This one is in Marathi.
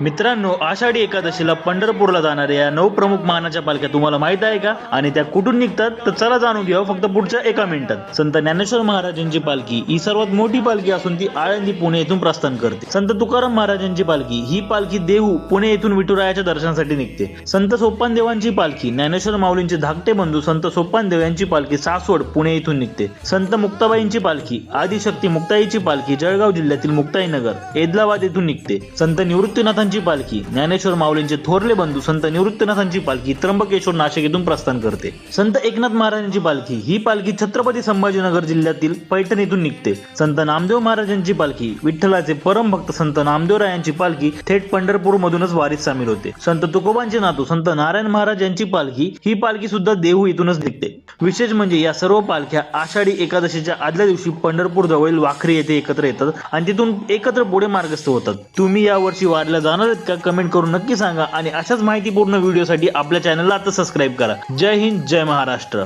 मित्रांनो, आषाढी एकादशीला पंढरपूरला जाणाऱ्या या 9 प्रमुख मानाच्या पालख्या तुम्हाला माहित आहे का? आणि त्या कुठून निघतात तर चला जाणून घेऊ फक्त पुढच्या 1 मिनिटात। संत ज्ञानेश्वर महाराजांची पालखी ही सर्वात मोठी पालखी असून ती आळंदी पुणे येथून प्रस्थान करते। संत तुकाराम महाराजांची पालखी ही पालखी देहू पुणे येथून विठुरायाच्या दर्शनासाठी निघते। संत सोपानदेवांची पालखी ज्ञानेश्वर माऊलींचे धाकटे बंधू संत सोपानदेव यांची पालखी सासवड पुणे येथून निघते। संत मुक्ताबाईंची पालखी आदिशक्ती मुक्ताईची पालखी जळगाव जिल्ह्यातील मुक्ताईनगर एदलाबाद येथून निघते। संत निवृत्तीनाथांची पालखी ज्ञानेश्वर माऊलींचे थोरले बंधू संत निवृत्तीनाथांची पालखी त्र्यंबकेश्वर नाशिक येथून प्रस्थान करते। संत एकनाथ महाराजांची पालखी ही पालखी छत्रपती संभाजीनगर जिल्ह्यातील पैठण येथून निघते। संत नामदेव महाराजांची पालखी विठ्ठलाचे परम भक्त संत नामदेवरायांची पालखी थेट पंढरपूर मधूनच वारीत सामील होते। संत तुकोबांचे नातू संत नारायण महाराज यांची पालखी ही पालखी सुद्धा देहू येथूनच निघते। विशेष म्हणजे या सर्व पालख्या आषाढी एकादशीच्या आदल्या दिवशी पंढरपूर जवळील वाखरी येथे एकत्र येतात आणि तिथून एकत्र पुढे मार्गस्थ होतात। तुम्ही या वर्षी वारीला जाणार आहेत का? कमेंट करून नक्की सांगा आणि अशाच माहितीपूर्ण व्हिडिओसाठी आपल्या चॅनलला आता सबस्क्राईब करा। जय हिंद, जय महाराष्ट्र।